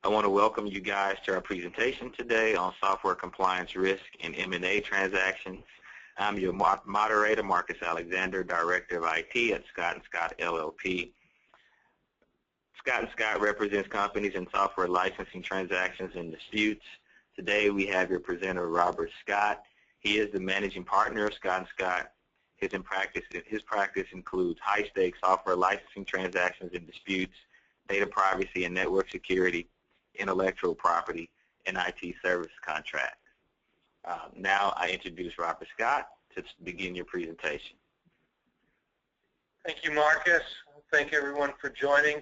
I want to welcome you guys to our presentation today on software compliance risk in M&A transactions. I'm your moderator, Marcus Alexander, Director of IT at Scott & Scott LLP. Scott & Scott represents companies in software licensing transactions and disputes. Today we have your presenter, Robert Scott. He is the managing partner of Scott & Scott. His practice includes high-stakes software licensing transactions and disputes, data privacy and network security, intellectual property, and IT service contracts. Now I introduce Robert Scott to begin your presentation. Thank you, Marcus. Thank everyone for joining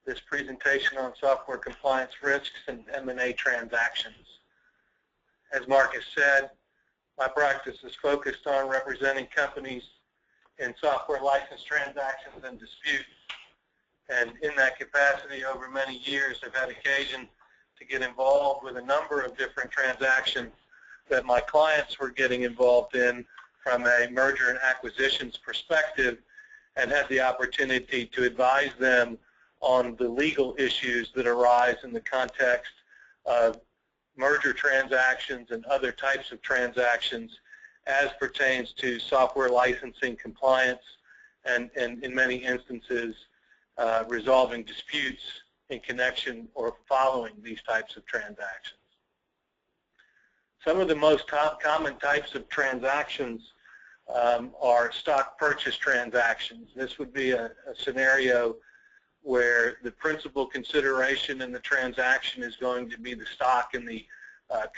this presentation on software compliance risks and M&A transactions. As Marcus said, my practice is focused on representing companies in software license transactions and disputes. And in that capacity, over many years, I've had occasion to get involved with a number of different transactions that my clients were getting involved in from a merger and acquisitions perspective, and had the opportunity to advise them on the legal issues that arise in the context of merger transactions and other types of transactions as pertains to software licensing compliance and in many instances resolving disputes in connection or following these types of transactions. Some of the most common types of transactions are stock purchase transactions. This would be a scenario where the principal consideration in the transaction is going to be the stock in the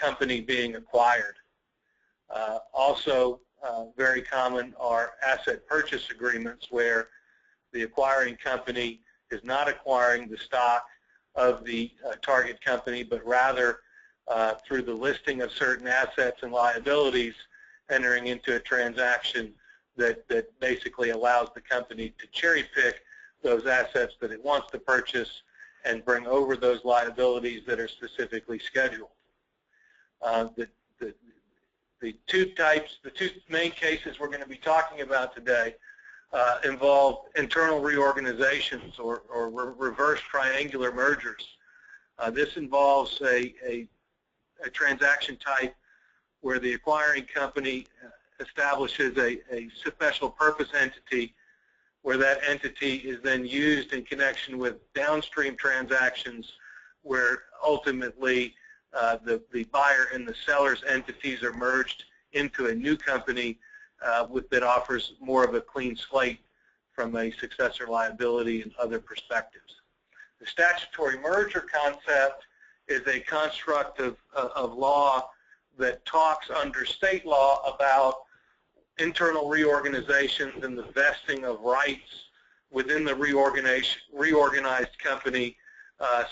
company being acquired. Also very common are asset purchase agreements where the acquiring company is not acquiring the stock of the target company, but rather through the listing of certain assets and liabilities, entering into a transaction that basically allows the company to cherry pick those assets that it wants to purchase and bring over those liabilities that are specifically scheduled. The two main cases we're going to be talking about today involve internal reorganizations or reverse triangular mergers. This involves a transaction type where the acquiring company establishes a special purpose entity where that entity is then used in connection with downstream transactions where ultimately the buyer and the seller's entities are merged into a new company that offers more of a clean slate from a successor liability and other perspectives. The statutory merger concept is a construct of law that talks under state law about internal reorganizations and the vesting of rights within the reorganized company,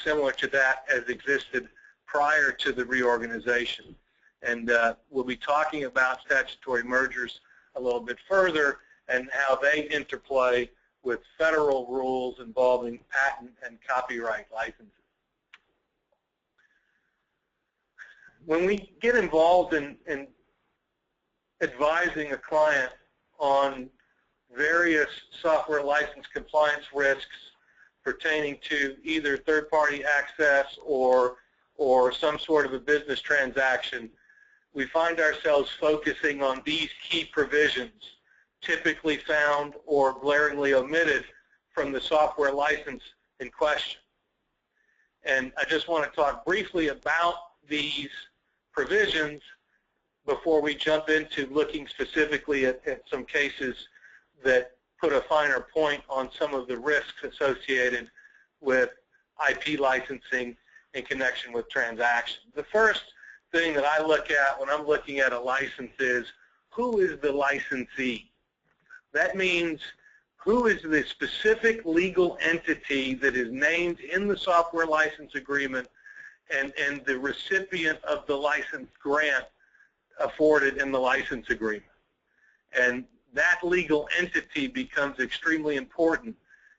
similar to that as existed prior to the reorganization. And we'll be talking about statutory mergers a little bit further and how they interplay with federal rules involving patent and copyright licenses. When we get involved in advising a client on various software license compliance risks pertaining to either third-party access or some sort of a business transaction, we find ourselves focusing on these key provisions typically found or glaringly omitted from the software license in question. And I just want to talk briefly about these provisions before we jump into looking specifically at some cases that put a finer point on some of the risks associated with IP licensing in connection with transactions. The first thing that I look at when I'm looking at a license is, who is the licensee? That means, who is the specific legal entity that is named in the software license agreement and the recipient of the license grant afforded in the license agreement. And that legal entity becomes extremely important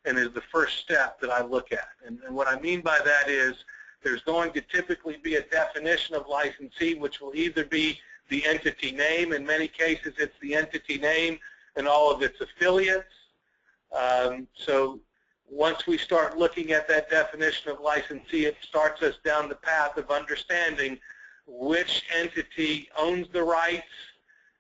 and is the first step that I look at. And what I mean by that is there's going to typically be a definition of licensee, which will either be the entity name. In many cases, it's the entity name and all of its affiliates. So once we start looking at that definition of licensee, it starts us down the path of understanding which entity owns the rights,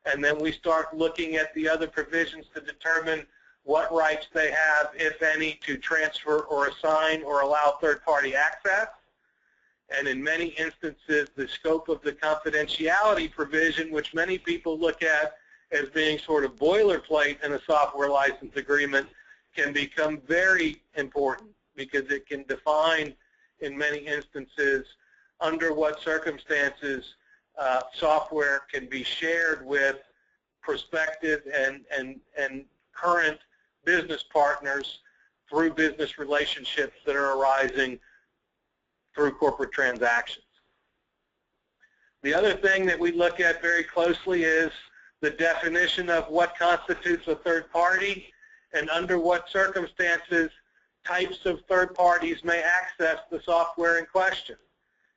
and then we start looking at the other provisions to determine what rights they have, if any, to transfer or assign or allow third-party access. And in many instances, the scope of the confidentiality provision, which many people look at as being sort of boilerplate in a software license agreement, can become very important because it can define, in many instances, under what circumstances software can be shared with prospective and current business partners through business relationships that are arising through corporate transactions. The other thing that we look at very closely is the definition of what constitutes a third party and under what circumstances types of third parties may access the software in question.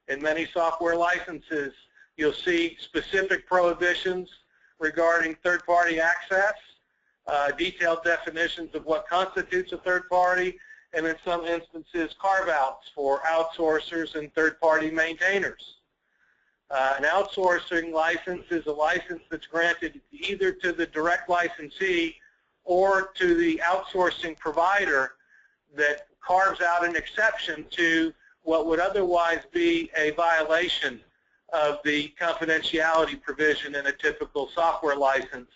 In many software licenses, you'll see specific prohibitions regarding third-party access, detailed definitions of what constitutes a third party, and in some instances, carve-outs for outsourcers and third-party maintainers. An outsourcing license is a license that's granted either to the direct licensee or to the outsourcing provider that carves out an exception to what would otherwise be a violation of the confidentiality provision in a typical software license.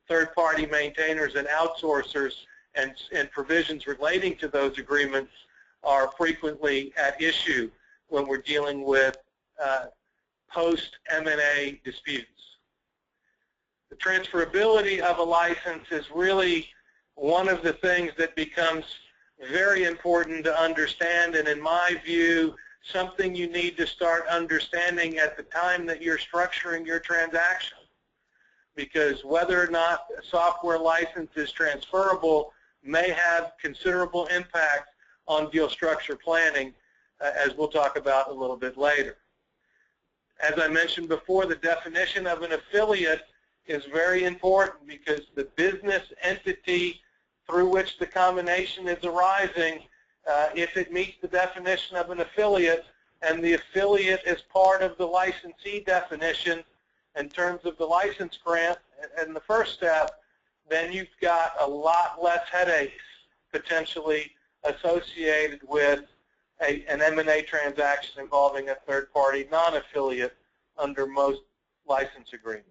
Third-party maintainers and outsourcers and provisions relating to those agreements are frequently at issue when we're dealing with post-M&A disputes. The transferability of a license is really one of the things that becomes very important to understand, and in my view, something you need to start understanding at the time that you're structuring your transaction. Because whether or not a software license is transferable may have considerable impact on deal structure planning, as we'll talk about a little bit later. As I mentioned before, the definition of an affiliate is very important because the business entity through which the combination is arising, if it meets the definition of an affiliate, and the affiliate is part of the licensee definition in terms of the license grant and the first step, then you've got a lot less headaches potentially associated with an M&A transaction involving a third-party non-affiliate under most license agreements.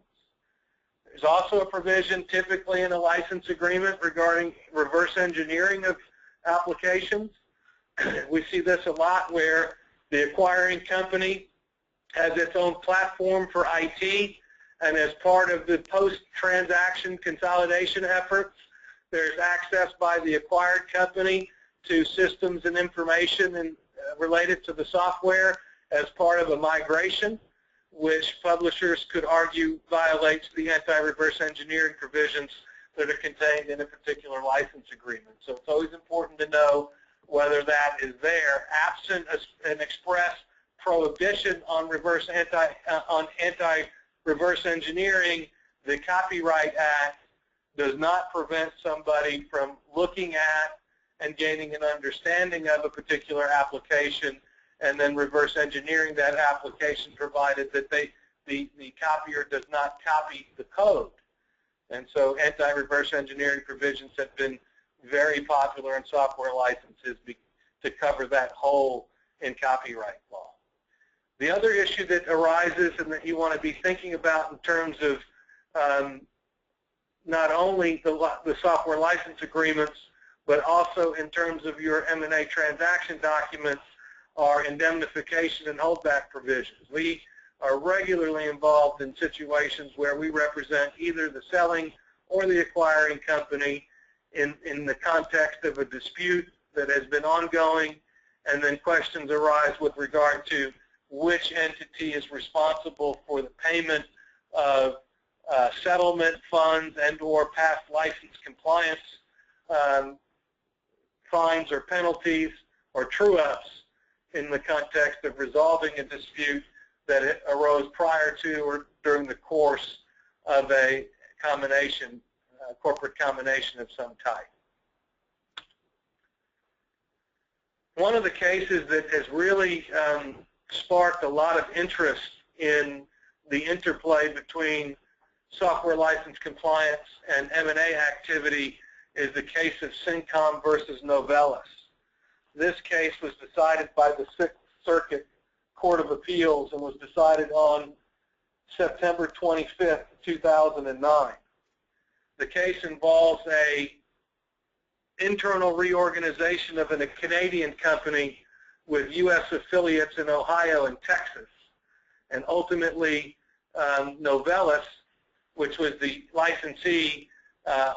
There's also a provision typically in a license agreement regarding reverse engineering of applications. We see this a lot where the acquiring company has its own platform for IT, and as part of the post-transaction consolidation efforts, there's access by the acquired company to systems and information related to the software as part of a migration, which publishers could argue violates the anti-reverse engineering provisions that are contained in a particular license agreement. So it's always important to know whether that is there. Absent an express prohibition on anti-reverse engineering, the Copyright Act does not prevent somebody from looking at and gaining an understanding of a particular application and then reverse engineering that application, provided that the copier does not copy the code. And so anti-reverse engineering provisions have been very popular in software licenses to cover that hole in copyright law. The other issue that arises and that you want to be thinking about in terms of not only the software license agreements, but also in terms of your M&A transaction documents are indemnification and holdback provisions. We are regularly involved in situations where we represent either the selling or the acquiring company in the context of a dispute that has been ongoing, and then questions arise with regard to which entity is responsible for the payment of settlement funds and or past license compliance fines or penalties or true-ups in the context of resolving a dispute that arose prior to or during the course of a combination, corporate combination of some type. one of the cases that has really sparked a lot of interest in the interplay between software license compliance and M&A activity is the case of Syncom versus Novelis. This case was decided by the Sixth Circuit Court of Appeals and was decided on September 25th, 2009. The case involves a internal reorganization of a Canadian company with U.S. affiliates in Ohio and Texas. And ultimately, Novelis, which was the licensee,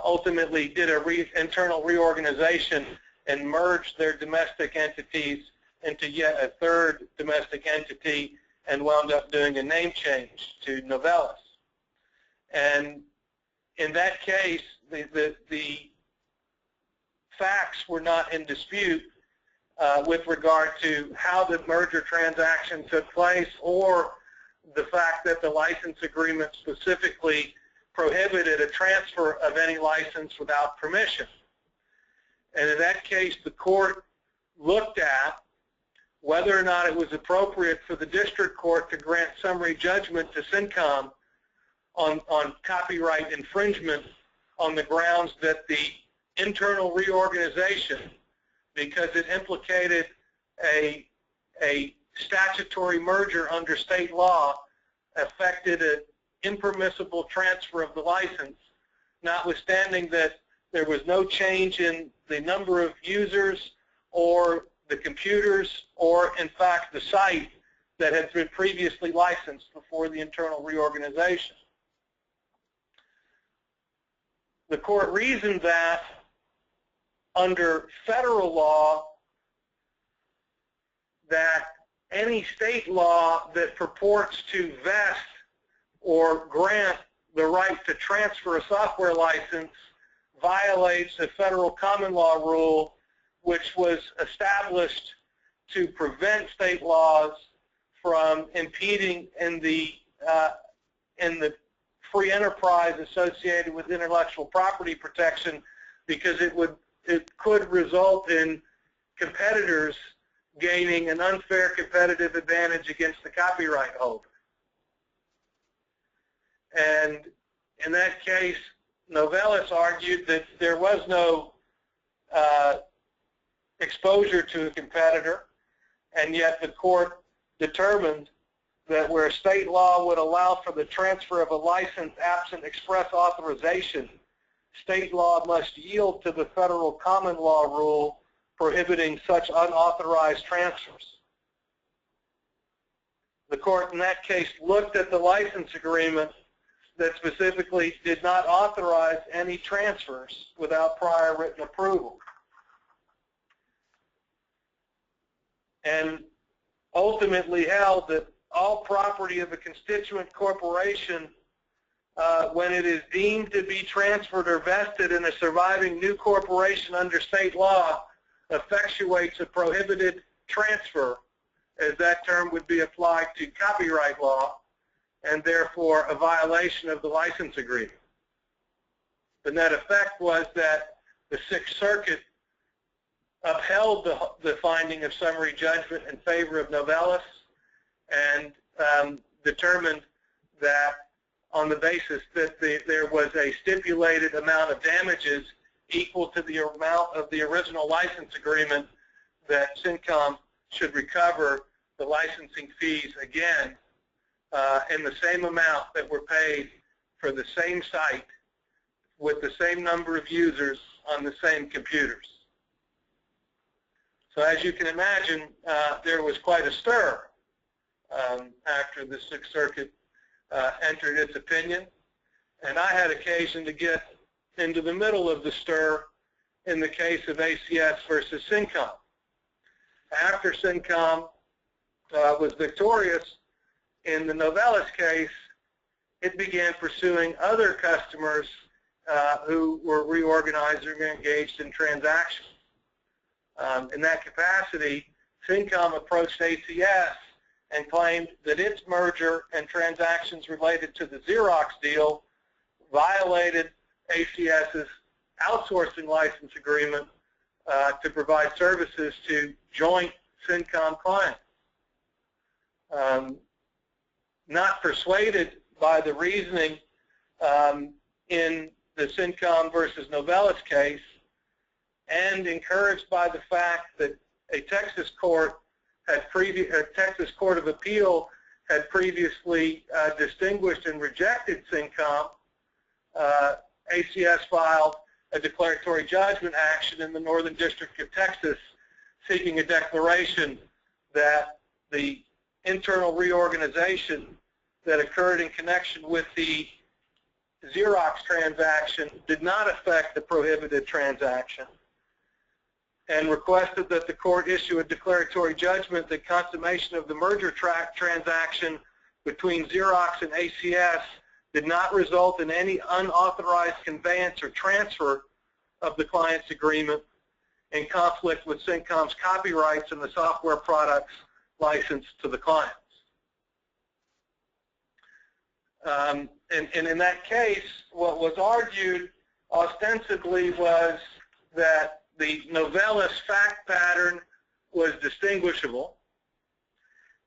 ultimately did an internal reorganization and merged their domestic entities into yet a third domestic entity and wound up doing a name change to Novelis. And in that case, the facts were not in dispute with regard to how the merger transaction took place or the fact that the license agreement specifically prohibited a transfer of any license without permission. And in that case, the court looked at whether or not it was appropriate for the district court to grant summary judgment to Syncom on copyright infringement on the grounds that the internal reorganization, because it implicated a statutory merger under state law, affected an impermissible transfer of the license, notwithstanding that there was no change in the number of users or the computers or, in fact, the site that had been previously licensed before the internal reorganization. The court reasoned that under federal law, that any state law that purports to vest or grant the right to transfer a software license violates a federal common law rule which was established to prevent state laws from impeding in the free enterprise associated with intellectual property protection, because it could result in competitors gaining an unfair competitive advantage against the copyright holder. And in that case, Novelis argued that there was no exposure to a competitor, and yet the court determined that where state law would allow for the transfer of a license absent express authorization, state law must yield to the federal common law rule prohibiting such unauthorized transfers. The court in that case looked at the license agreement that specifically did not authorize any transfers without prior written approval, and ultimately held that all property of a constituent corporation, when it is deemed to be transferred or vested in a surviving new corporation under state law, effectuates a prohibited transfer, as that term would be applied to copyright law, and therefore a violation of the license agreement. The net effect was that the Sixth Circuit upheld the finding of summary judgment in favor of Novelis and determined that on the basis that there was a stipulated amount of damages equal to the amount of the original license agreement, that Syncom should recover the licensing fees again in the same amount that were paid for the same site with the same number of users on the same computers. So as you can imagine, there was quite a stir after the Sixth Circuit entered its opinion, and I had occasion to get into the middle of the stir in the case of ACS versus Syncom. After Syncom was victorious in the Novelis case, it began pursuing other customers who were reorganizing or engaged in transactions. In that capacity, Syncom approached ACS and claimed that its merger and transactions related to the Xerox deal violated ACS's outsourcing license agreement to provide services to joint CINCOM clients. Not persuaded by the reasoning in the CINCOM versus Novelis case, and encouraged by the fact that a Texas Court of Appeal had previously distinguished and rejected CINCOM, ACS filed a declaratory judgment action in the Northern District of Texas seeking a declaration that the internal reorganization that occurred in connection with the Xerox transaction did not affect the prohibited transaction, and requested that the court issue a declaratory judgment that consummation of the merger transaction between Xerox and ACS did not result in any unauthorized conveyance or transfer of the client's agreement in conflict with CINCOM's copyrights and the software products licensed to the clients. And in that case, what was argued ostensibly was that the Novelis fact pattern was distinguishable,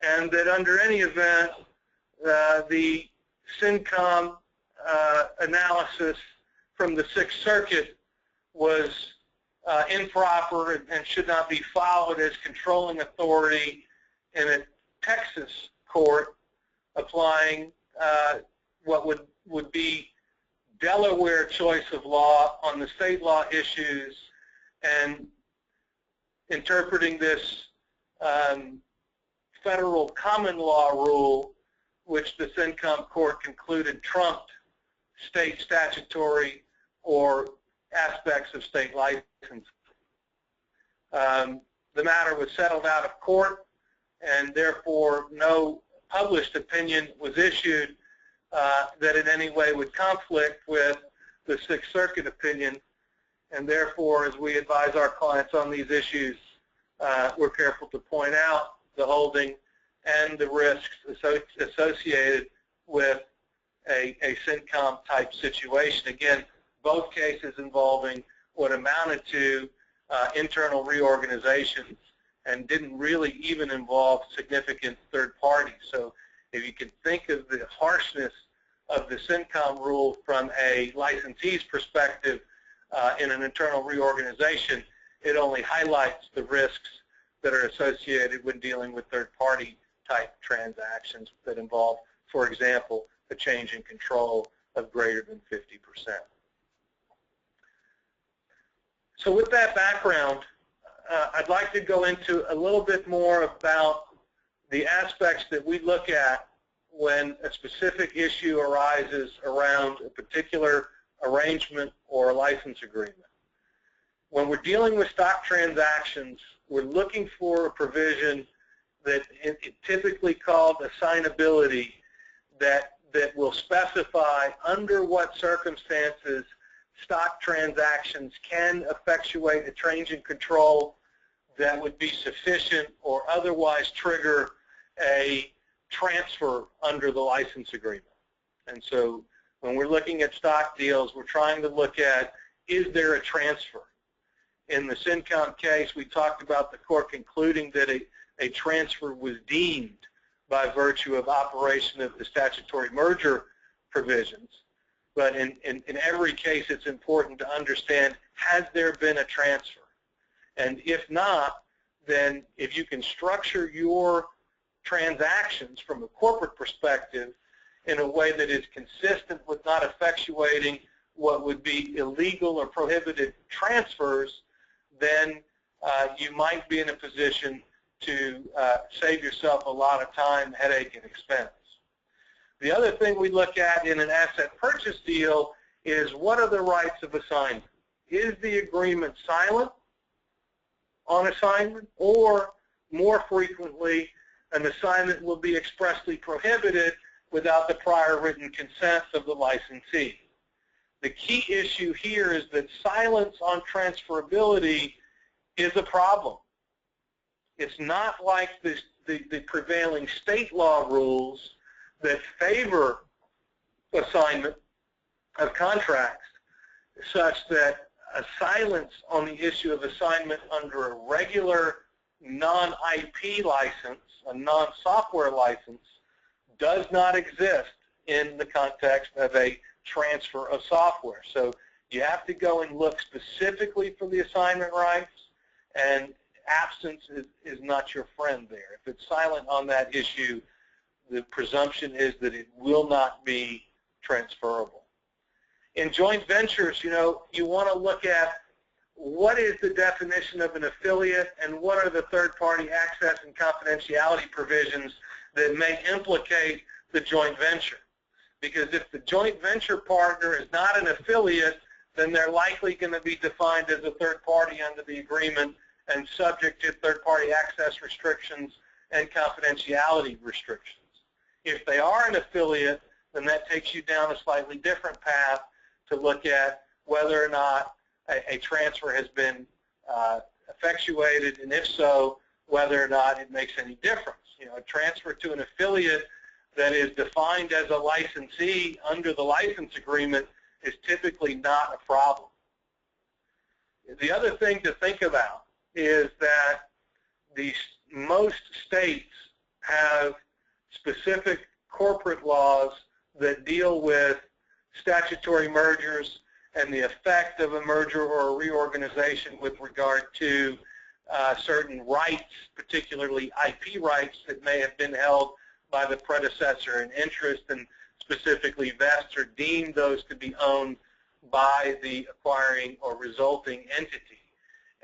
and that under any event, the CINCOM analysis from the Sixth Circuit was improper and should not be followed as controlling authority in a Texas court applying what would be Delaware choice of law on the state law issues and interpreting this federal common law rule, which the CINCOM court concluded trumped state statutory or aspects of state license. The matter was settled out of court, and therefore no published opinion was issued that in any way would conflict with the Sixth Circuit opinion, and therefore, as we advise our clients on these issues, we're careful to point out the holding and the risks associated with a CINCOM type situation. Again, both cases involving what amounted to internal reorganizations and didn't really even involve significant third parties. So if you can think of the harshness of the CINCOM rule from a licensee's perspective in an internal reorganization, it only highlights the risks that are associated when dealing with third-party type transactions that involve, for example, a change in control of greater than 50%. So with that background, I'd like to go into a little bit more about the aspects that we look at when a specific issue arises around a particular arrangement or a license agreement. When we're dealing with stock transactions, we're looking for a provision that is typically called assignability that will specify under what circumstances stock transactions can effectuate a change in control that would be sufficient or otherwise trigger a transfer under the license agreement. And so when we're looking at stock deals, we're trying to look at, is there a transfer? In the CINCOM case, we talked about the court concluding that a transfer was deemed by virtue of operation of the statutory merger provisions. But in every case, it's important to understand, has there been a transfer? And if not, then if you can structure your transactions from a corporate perspective in a way that is consistent with not effectuating what would be illegal or prohibited transfers, then you might be in a position to save yourself a lot of time, headache, and expense. The other thing we look at in an asset purchase deal is, what are the rights of assignment? Is the agreement silent on assignment, or more frequently, an assignment will be expressly prohibited without the prior written consent of the licensee? The key issue here is that silence on transferability is a problem. It's not like the prevailing state law rules that favor assignment of contracts, such that a silence on the issue of assignment under a regular non-IP license, a non-software license, does not exist in the context of a transfer of software. So you have to go and look specifically for the assignment rights, and absence is not your friend there. If it's silent on that issue, the presumption is that it will not be transferable. In joint ventures, you want to look at what is the definition of an affiliate and what are the third-party access and confidentiality provisions that may implicate the joint venture. Because if the joint venture partner is not an affiliate, then they're likely going to be defined as a third party under the agreement and subject to third-party access restrictions and confidentiality restrictions. If they are an affiliate, then that takes you down a slightly different path to look at whether or not a transfer has been effectuated, and if so, whether or not it makes any difference. A transfer to an affiliate that is defined as a licensee under the license agreement is typically not a problem. The other thing to think about is that most states have specific corporate laws that deal with statutory mergers and the effect of a merger or a reorganization with regard to certain rights, particularly IP rights that may have been held by the predecessor in interest, and specifically vest or deem those to be owned by the acquiring or resulting entity.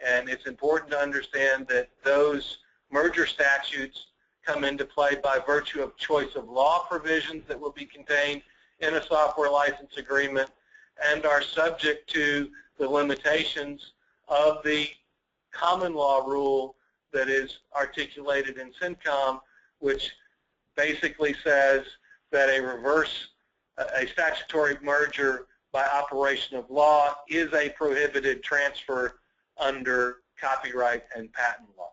And it's important to understand that those merger statutes come into play by virtue of choice of law provisions that will be contained in a software license agreement and are subject to the limitations of the common law rule that is articulated in CINCOM, which basically says that a statutory merger by operation of law is a prohibited transfer under copyright and patent law.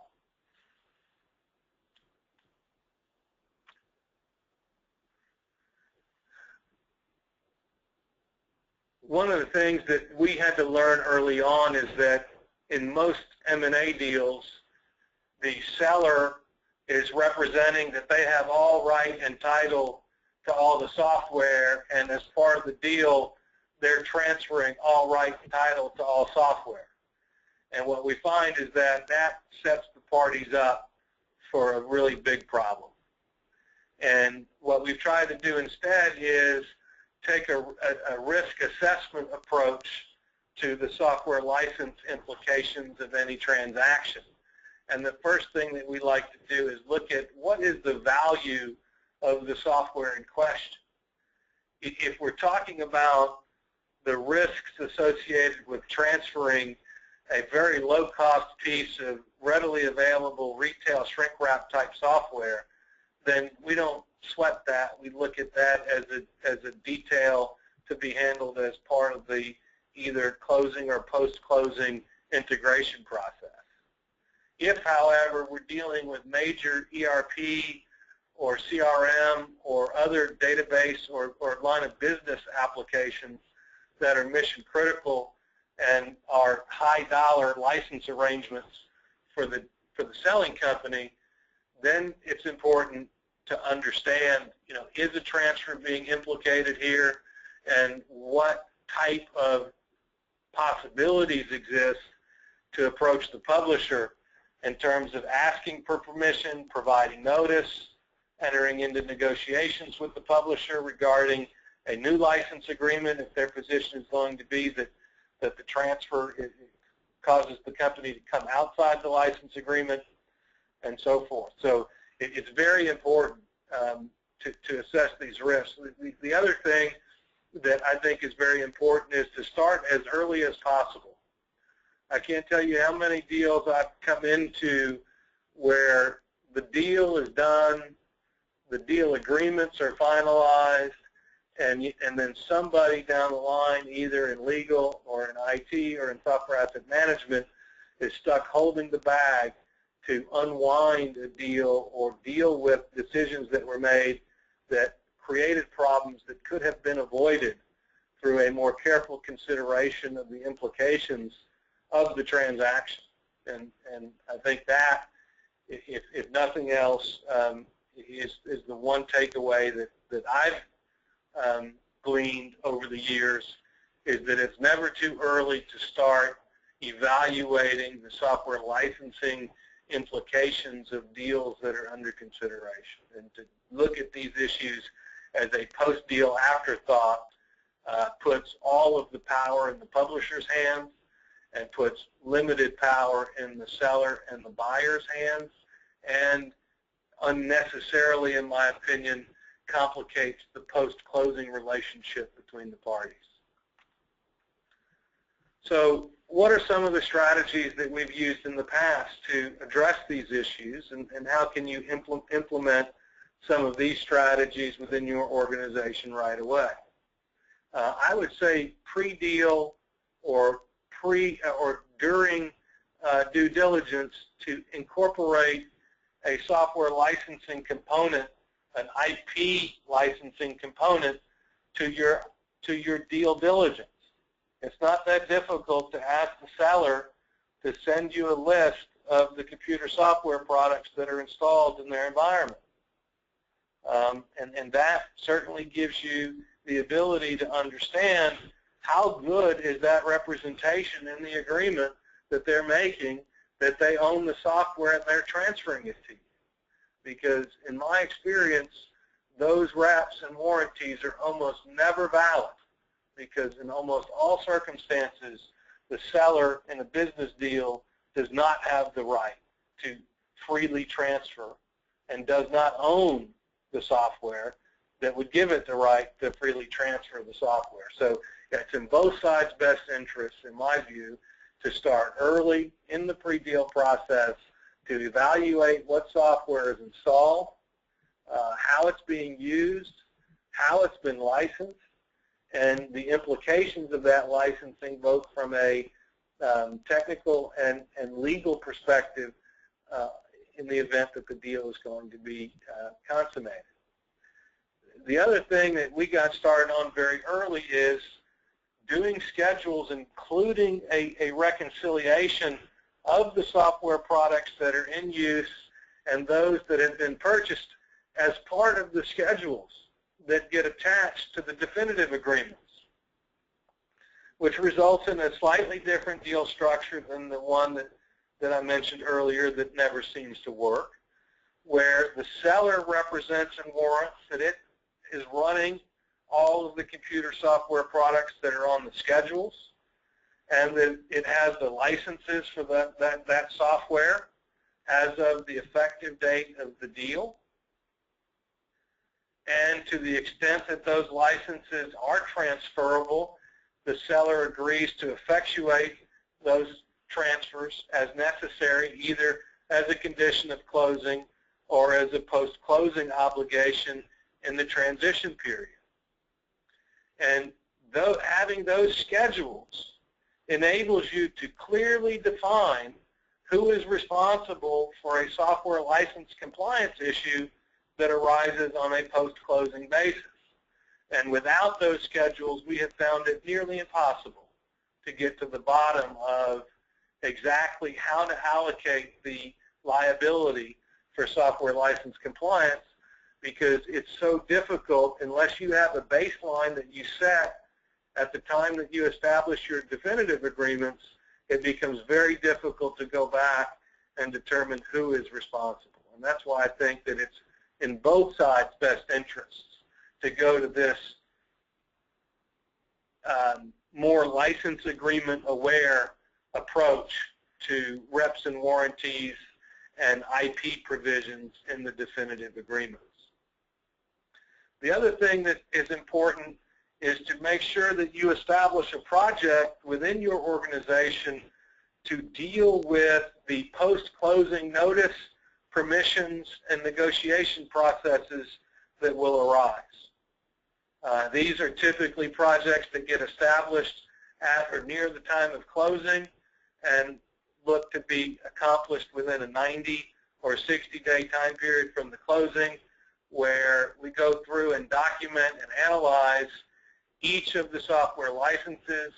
One of the things that we had to learn early on is that in most M&A deals, the seller is representing that they have all right and title to all the software, and as part of the deal, they're transferring all right and title to all software. And what we find is that sets the parties up for a really big problem. And what we've tried to do instead is take a risk assessment approach to the software license implications of any transaction. And the first thing that we like to do is look at what is the value of the software in question. If we're talking about the risks associated with transferring a very low-cost piece of readily available retail shrink-wrap type software, then we don't sweat that. We look at that as a detail to be handled as part of the either closing or post-closing integration process. If, however, we're dealing with major ERP or CRM or other database or line of business applications that are mission critical and are high dollar license arrangements for the selling company, then it's important to understand, is a transfer being implicated here, and what type of possibilities exist to approach the publisher in terms of asking for permission, providing notice, entering into negotiations with the publisher regarding a new license agreement if their position is going to be that the transfer causes the company to come outside the license agreement, and so forth. So it's very important to assess these risks. The other thing that I think is very important is to start as early as possible. I can't tell you how many deals I've come into where the deal is done, the deal agreements are finalized, and then somebody down the line, either in legal or in IT or in software asset management, is stuck holding the bag to unwind a deal or deal with decisions that were made that created problems that could have been avoided through a more careful consideration of the implications of the transaction. And I think that, if nothing else, is the one takeaway that I've gleaned over the years, is that it's never too early to start evaluating the software licensing implications of deals that are under consideration, and to look at these issues as a post-deal afterthought puts all of the power in the publisher's hands and puts limited power in the seller and the buyer's hands, and unnecessarily, in my opinion, complicates the post-closing relationship between the parties. So what are some of the strategies that we've used in the past to address these issues, and how can you implement some of these strategies within your organization right away? I would say pre-deal or during due diligence to incorporate a software licensing component, an IP licensing component to your deal diligence. It's not that difficult to ask the seller to send you a list of the computer software products that are installed in their environment. And that certainly gives you the ability to understand how good is that representation in the agreement that they're making, that they own the software and they're transferring it to you. Because in my experience, those reps and warranties are almost never valid, because in almost all circumstances, the seller in a business deal does not have the right to freely transfer and does not own the software that would give it the right to freely transfer the software. So it's in both sides' best interest, in my view, to start early in the pre-deal process to evaluate what software is installed, how it's being used, how it's been licensed, and the implications of that licensing, both from a technical and legal perspective in the event that the deal is going to be consummated. The other thing that we got started on very early is doing schedules, including a reconciliation of the software products that are in use and those that have been purchased as part of the schedules that get attached to the definitive agreements, which results in a slightly different deal structure than the one that I mentioned earlier that never seems to work, where the seller represents and warrants that it is running all of the computer software products that are on the schedules, and that it has the licenses for that software as of the effective date of the deal. And to the extent that those licenses are transferable, the seller agrees to effectuate those transfers as necessary, either as a condition of closing or as a post-closing obligation in the transition period. And having those schedules enables you to clearly define who is responsible for a software license compliance issue that arises on a post-closing basis. And without those schedules, we have found it nearly impossible to get to the bottom of exactly how to allocate the liability for software license compliance, because it's so difficult unless you have a baseline that you set at the time that you establish your definitive agreements. It becomes very difficult to go back and determine who is responsible. And that's why I think that it's in both sides' best interests to go to this more license agreement aware approach to reps and warranties and IP provisions in the definitive agreements. The other thing that is important is to make sure that you establish a project within your organization to deal with the post-closing notice, permissions, and negotiation processes that will arise. These are typically projects that get established at or near the time of closing and look to be accomplished within a 90 or 60-day time period from the closing, where we go through and document and analyze each of the software licenses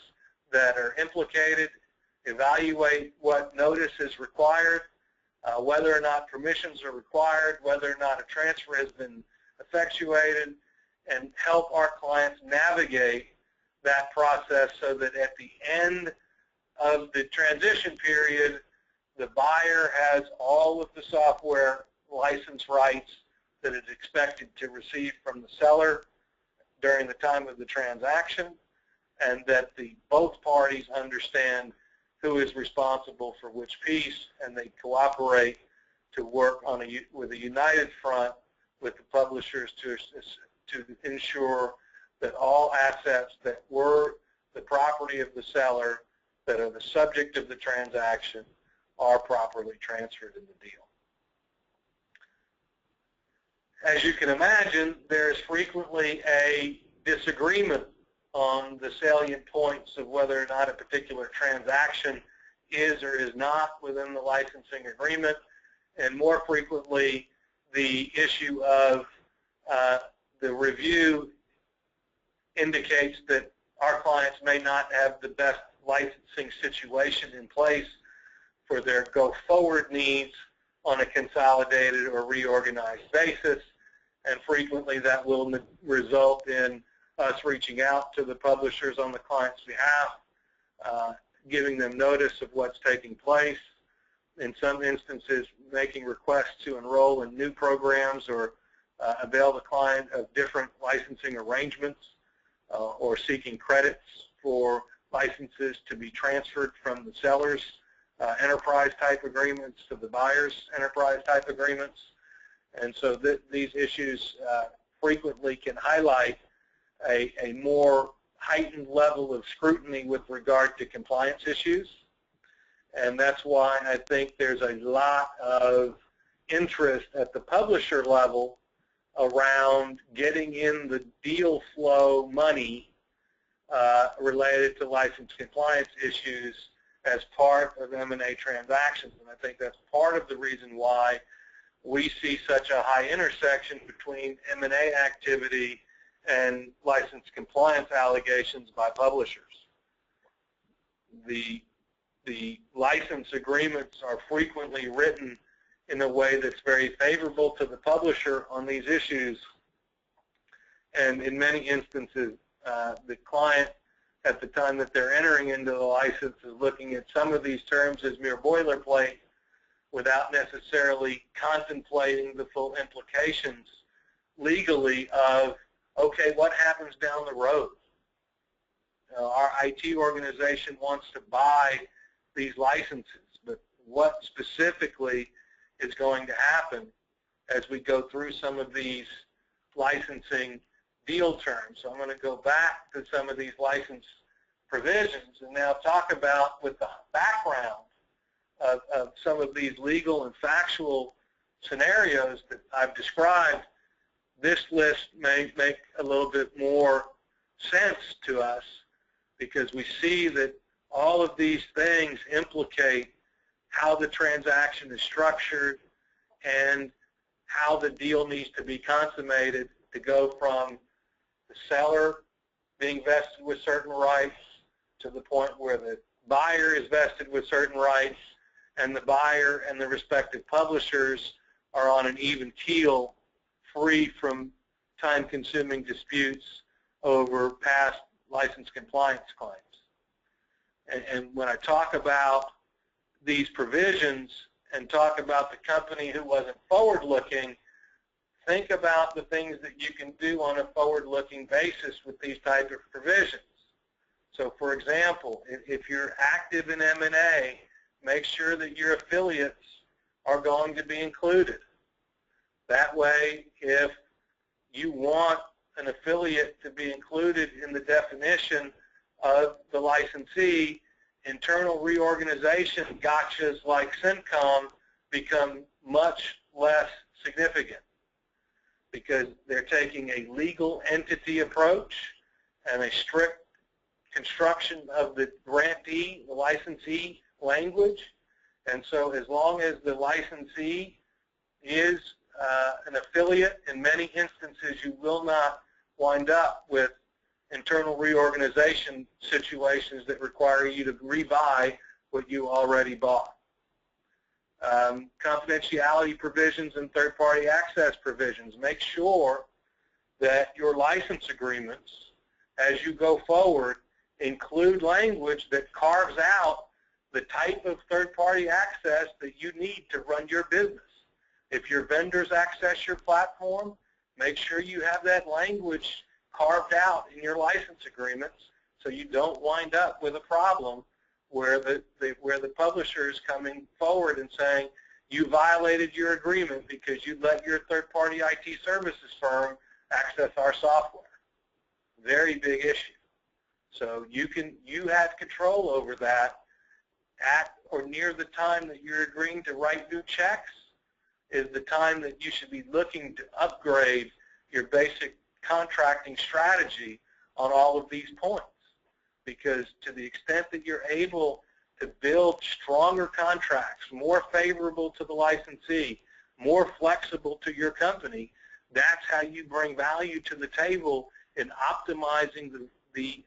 that are implicated, evaluate what notice is required, whether or not permissions are required, whether or not a transfer has been effectuated, and help our clients navigate that process so that at the end of the transition period, the buyer has all of the software license rights that is expected to receive from the seller during the time of the transaction, and that both parties understand who is responsible for which piece, and they cooperate to work on with a united front with the publishers to ensure that all assets that were the property of the seller that are the subject of the transaction are properly transferred in the deal. As you can imagine, there is frequently a disagreement on the salient points of whether or not a particular transaction is or is not within the licensing agreement, and more frequently the issue of the review indicates that our clients may not have the best licensing situation in place for their go-forward needs on a consolidated or reorganized basis, and frequently that will result in us reaching out to the publishers on the client's behalf, giving them notice of what's taking place, in some instances making requests to enroll in new programs or avail the client of different licensing arrangements, or seeking credits for licenses to be transferred from the seller's enterprise type agreements to the buyer's enterprise type agreements. And so these issues frequently can highlight a more heightened level of scrutiny with regard to compliance issues. And that's why I think there's a lot of interest at the publisher level around getting in the deal flow money related to license compliance issues as part of M&A transactions. And I think that's part of the reason why we see such a high intersection between M&A activity and license compliance allegations by publishers. The license agreements are frequently written in a way that's very favorable to the publisher on these issues, and in many instances the client at the time that they're entering into the license is looking at some of these terms as mere boilerplate without necessarily contemplating the full implications legally of, okay, what happens down the road? Our IT organization wants to buy these licenses, but what specifically is going to happen as we go through some of these licensing deal terms? So I'm going to go back to some of these license provisions and now talk about, with the background of some of these legal and factual scenarios that I've described, this list may make a little bit more sense to us, because we see that all of these things implicate how the transaction is structured and how the deal needs to be consummated to go from the seller being vested with certain rights to the point where the buyer is vested with certain rights, and the buyer and the respective publishers are on an even keel, free from time-consuming disputes over past license compliance claims. And when I talk about these provisions and talk about the company who wasn't forward-looking, think about the things that you can do on a forward-looking basis with these type of provisions. So, for example, if you're active in M&A, make sure that your affiliates are going to be included. That way, if you want an affiliate to be included in the definition of the licensee, internal reorganization gotchas like CENTCOM become much less significant, because they're taking a legal entity approach and a strict construction of the grantee, the licensee language. And so as long as the licensee is an affiliate, in many instances you will not wind up with internal reorganization situations that require you to rebuy what you already bought. Confidentiality provisions and third-party access provisions. Make sure that your license agreements, as you go forward, include language that carves out the type of third-party access that you need to run your business. If your vendors access your platform, make sure you have that language carved out in your license agreements so you don't wind up with a problem where the publisher is coming forward and saying you violated your agreement because you let your third-party IT services firm access our software. Very big issue. So you have control over that at or near the time that you're agreeing to write new checks is the time that you should be looking to upgrade your basic contracting strategy on all of these points. Because to the extent that you're able to build stronger contracts, more favorable to the licensee, more flexible to your company, that's how you bring value to the table in optimizing the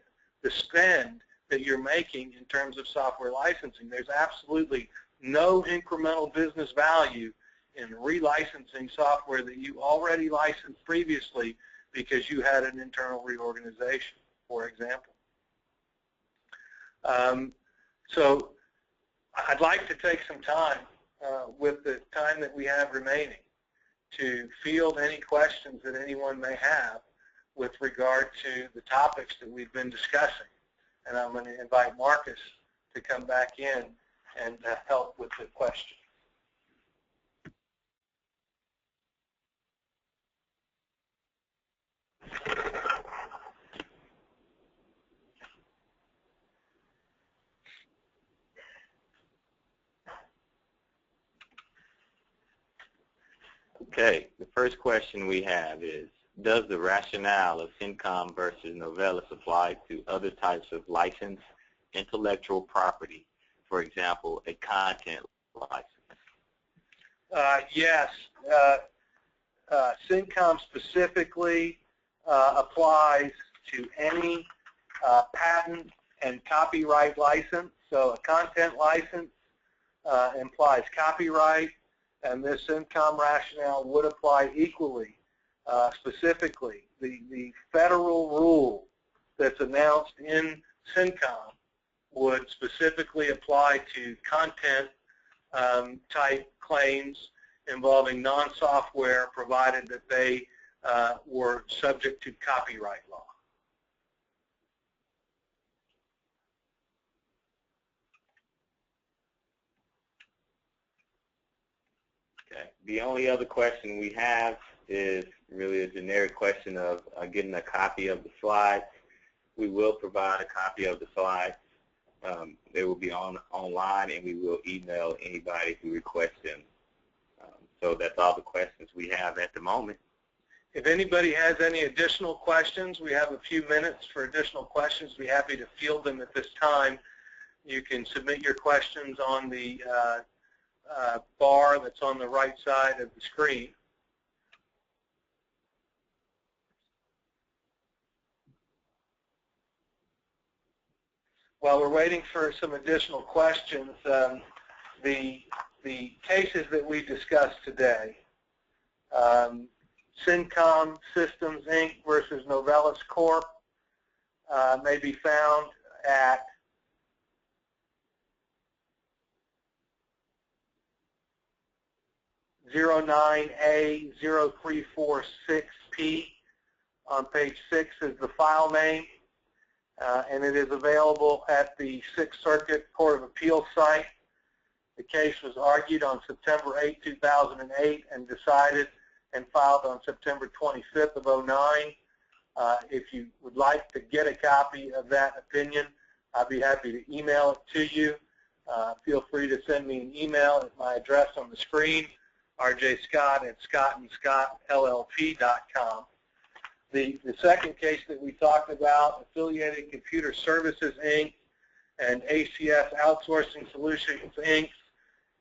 spend that you're making in terms of software licensing. There's absolutely no incremental business value in relicensing software that you already licensed previously because you had an internal reorganization, for example. So I'd like to take some time with the time that we have remaining to field any questions that anyone may have with regard to the topics that we've been discussing. And I'm going to invite Marcus to come back in and help with the question. Okay, the first question we have is, does the rationale of CENTCOM versus Novelis apply to other types of licensed intellectual property, for example, a content license? Yes. CENTCOM specifically applies to any patent and copyright license. So a content license implies copyright, and this CENTCOM rationale would apply equally. Specifically, the federal rule that's announced in CENTCOM would specifically apply to content type claims involving non-software, provided that they were subject to copyright law. Okay. The only other question we have is really a generic question of getting a copy of the slides. We will provide a copy of the slides. They will be online, and we will email anybody who requests them. So that's all the questions we have at the moment. If anybody has any additional questions, we have a few minutes for additional questions. We'd be happy to field them at this time. You can submit your questions on the bar that's on the right side of the screen. While we're waiting for some additional questions, the cases that we discussed today, CENTCOM Systems, Inc. versus Novelis Corp. May be found at (09A0346P). On page 6 is the file name, and it is available at the Sixth Circuit Court of Appeals site. The case was argued on September 8, 2008, and decided and filed on September 25th of 2009. If you would like to get a copy of that opinion, I'd be happy to email it to you. Feel free to send me an email at my address on the screen, rjscott@scottandscottllp.com. The second case that we talked about, Affiliated Computer Services, Inc. and ACS Outsourcing Solutions,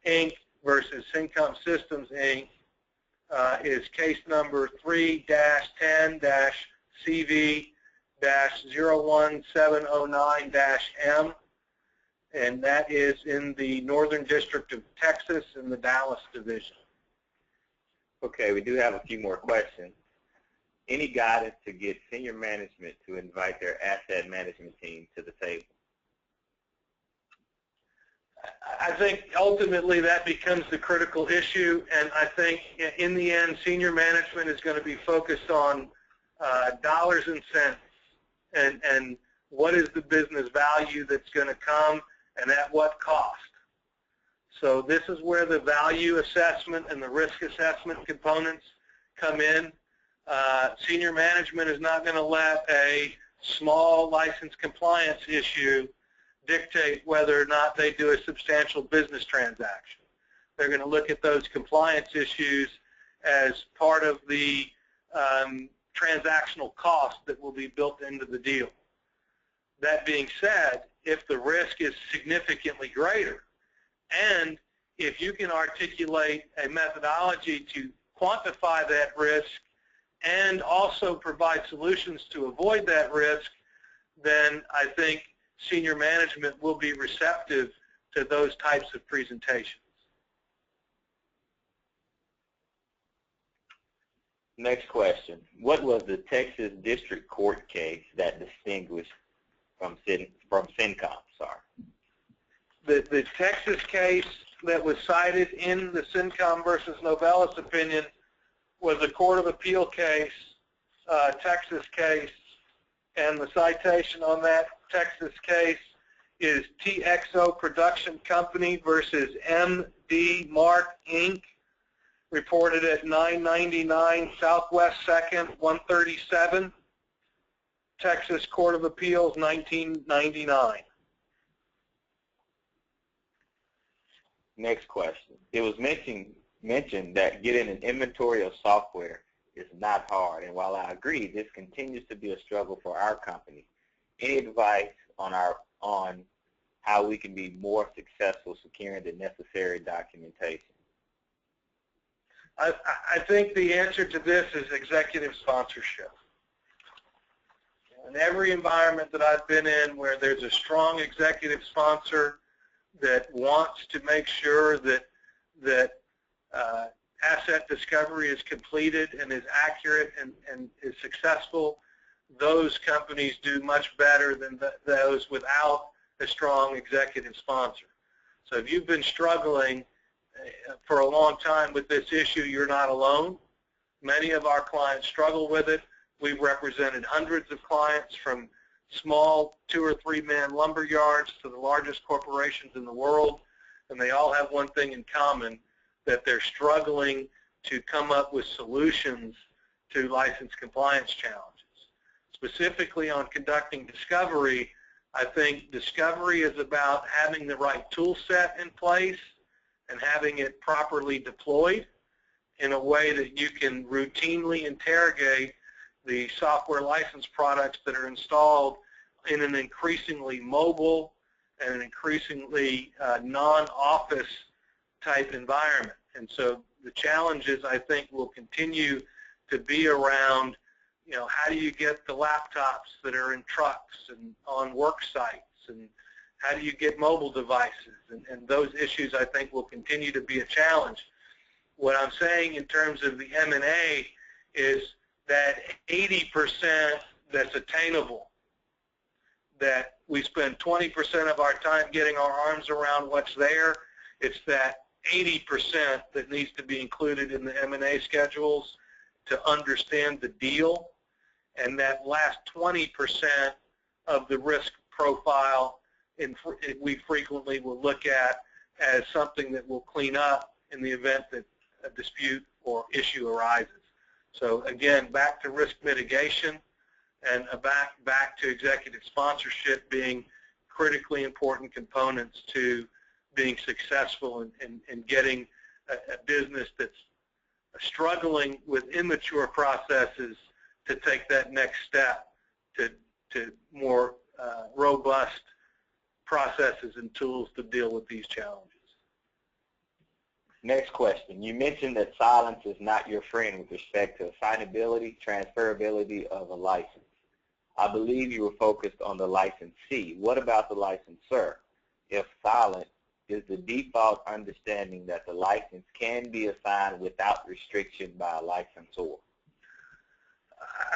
Inc. versus CENTCOM Systems, Inc. Is case number 3-10-CV 01709-M, and that is in the Northern District of Texas in the Dallas Division. Okay, we do have a few more questions. Any guidance to get senior management to invite their asset management team to the table? I think ultimately that becomes the critical issue, and I think in the end senior management is going to be focused on dollars and cents and what is the business value that's going to come and at what cost. So this is where the value assessment and the risk assessment components come in. Senior management is not going to let a small license compliance issue dictate whether or not they do a substantial business transaction. They're going to look at those compliance issues as part of the transactional cost that will be built into the deal. That being said, if the risk is significantly greater, and if you can articulate a methodology to quantify that risk and also provide solutions to avoid that risk, then I think senior management will be receptive to those types of presentations. Next question. What was the Texas District Court case that distinguished from CENCOM? The Texas case that was cited in the CENCOM versus Novelis opinion was a Court of Appeal case, Texas case, and the citation on that Texas case is TXO Production Company versus MD Mark Inc., reported at 999 Southwest 2nd, 137, Texas Court of Appeals, 1999. Next question. It was mentioned that getting an inventory of software is not hard, and while I agree, this continues to be a struggle for our company. Any advice on how we can be more successful securing the necessary documentation? I think the answer to this is executive sponsorship. In every environment that I've been in where there's a strong executive sponsor that wants to make sure that asset discovery is completed and is accurate and is successful, those companies do much better than those without a strong executive sponsor. So if you've been struggling for a long time with this issue, you're not alone. Many of our clients struggle with it. We've represented hundreds of clients from small 2- or 3-man lumber yards to the largest corporations in the world, and they all have one thing in common, that they're struggling to come up with solutions to license compliance challenges. Specifically on conducting discovery, I think discovery is about having the right tool set in place and having it properly deployed in a way that you can routinely interrogate the software license products that are installed in an increasingly mobile and an increasingly non-office type environment. And so the challenges, I think, will continue to be around, how do you get the laptops that are in trucks and on work sites, and how do you get mobile devices? And those issues, I think, will continue to be a challenge. What I'm saying in terms of the M&A is that 80% that's attainable, that we spend 20% of our time getting our arms around what's there. It's that 80% that needs to be included in the M&A schedules to understand the deal, and that last 20% of the risk profile we frequently will look at as something that will clean up in the event that a dispute or issue arises. So again, back to risk mitigation and back to executive sponsorship being critically important components to being successful in getting a business that's struggling with immature processes to take that next step to more robust processes and tools to deal with these challenges. Next question. You mentioned that silence is not your friend with respect to assignability, transferability of a license. I believe you were focused on the licensee. What about the licensor? If silent, is the default understanding that the license can be assigned without restriction by a licensor?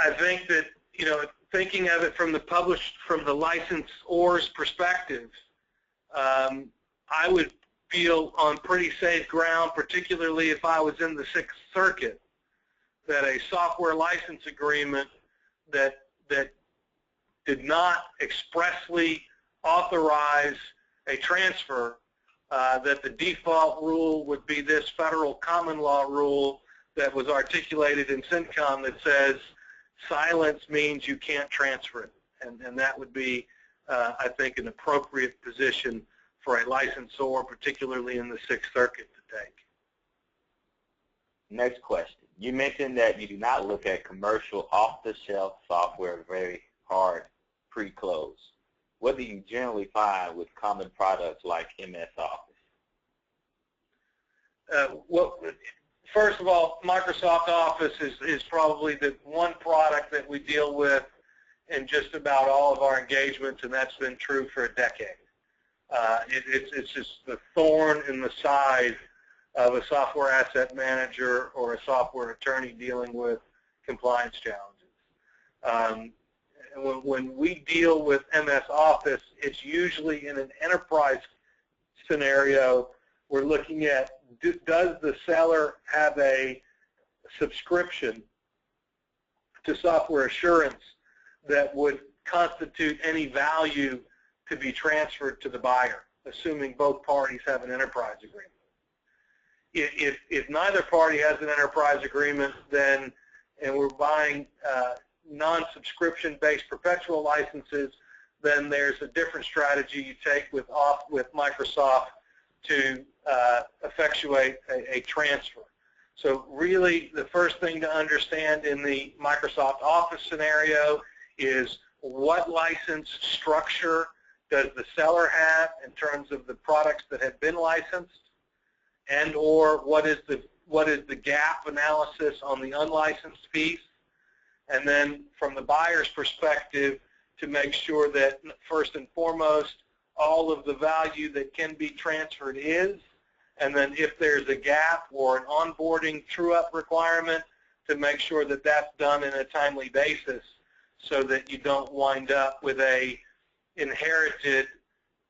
I think that, thinking of it from the licensor's perspective, I would feel on pretty safe ground, particularly if I was in the Sixth Circuit, that a software license agreement that did not expressly authorize a transfer, that the default rule would be this federal common law rule that was articulated in CENTCOM that says silence means you can't transfer it. And that would be, I think, an appropriate position for a licensor, particularly in the Sixth Circuit, to take. Next question. You mentioned that you do not look at commercial off-the-shelf software very hard pre-close. What do you generally find with common products like MS Office? Well, first of all, Microsoft Office is probably the one product that we deal with in just about all of our engagements, and that's been true for a decade. It's just the thorn in the side of a software asset manager or a software attorney dealing with compliance challenges. When we deal with MS Office, it's usually in an enterprise scenario. We're looking at, does the seller have a subscription to software assurance that would constitute any value to be transferred to the buyer, assuming both parties have an enterprise agreement. If neither party has an enterprise agreement, then, and we're buying non-subscription-based perpetual licenses, then there's a different strategy you take with Microsoft to effectuate a transfer. So really, the first thing to understand in the Microsoft Office scenario is what license structure does the seller have in terms of the products that have been licensed, and or what is the gap analysis on the unlicensed piece, and then from the buyer's perspective to make sure that first and foremost all of the value that can be transferred is, and then if there's a gap or an onboarding true-up requirement, to make sure that that's done in a timely basis so that you don't wind up with a inherited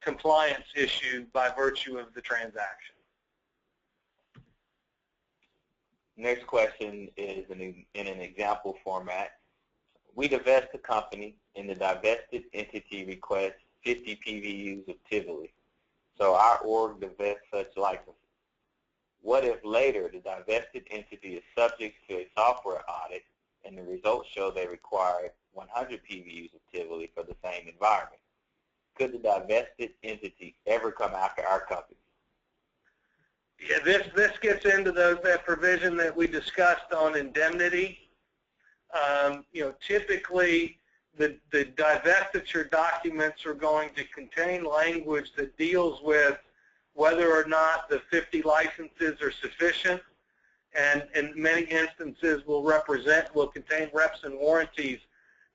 compliance issue by virtue of the transaction. Next question is in an example format. We divest the company, and the divested entity requests 50 PVUs of Tivoli. So our org divests such licenses. What if later the divested entity is subject to a software audit and the results show they require 100 PVUs of Tivoli for the same environment? Could the divested entity ever come after our company? Yeah, this gets into that provision that we discussed on indemnity. Typically the divestiture documents are going to contain language that deals with whether or not the 50 licenses are sufficient, and in many instances will contain reps and warranties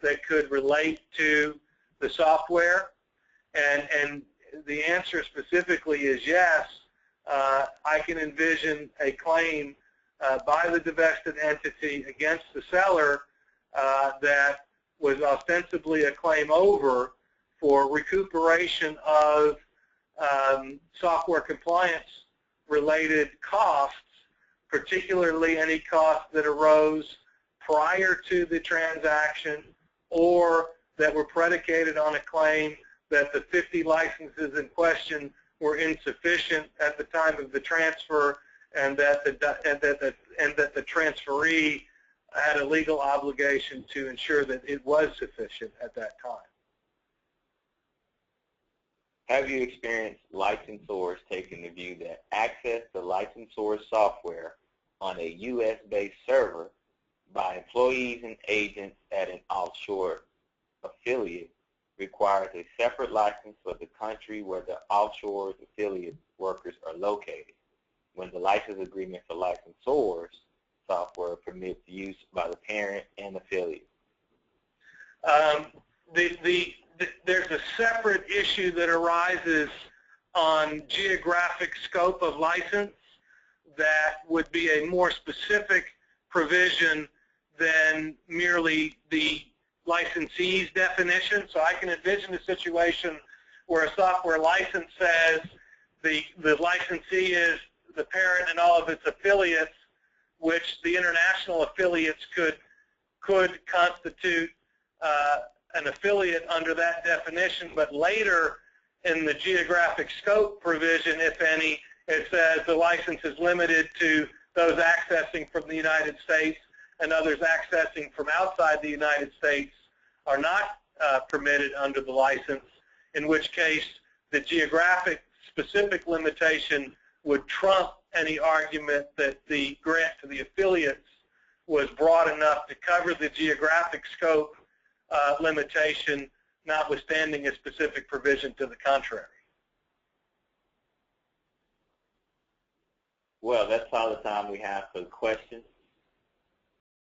that could relate to the software. And the answer specifically is yes. I can envision a claim by the divested entity against the seller that was ostensibly a claim over for recuperation of software compliance related costs, particularly any costs that arose prior to the transaction or that were predicated on a claim that the 50 licenses in question were insufficient at the time of the transfer, and that the transferee had a legal obligation to ensure that it was sufficient at that time. Have you experienced licensors taking the view that access to licensor's software on a U.S.-based server by employees and agents at an offshore affiliate requires a separate license for the country where the offshore affiliate workers are located, when the license agreement for licensors software permits use by the parent and affiliate? There's a separate issue that arises on geographic scope of license that would be a more specific provision than merely the licensee's definition. So I can envision a situation where a software license says the licensee is the parent and all of its affiliates, which the international affiliates could constitute an affiliate under that definition, but later in the geographic scope provision, if any, it says the license is limited to those accessing from the United States, and others accessing from outside the United States are not permitted under the license, in which case the geographic specific limitation would trump any argument that the grant to the affiliates was broad enough to cover the geographic scope limitation, notwithstanding a specific provision to the contrary. Well, that's all the time we have for questions.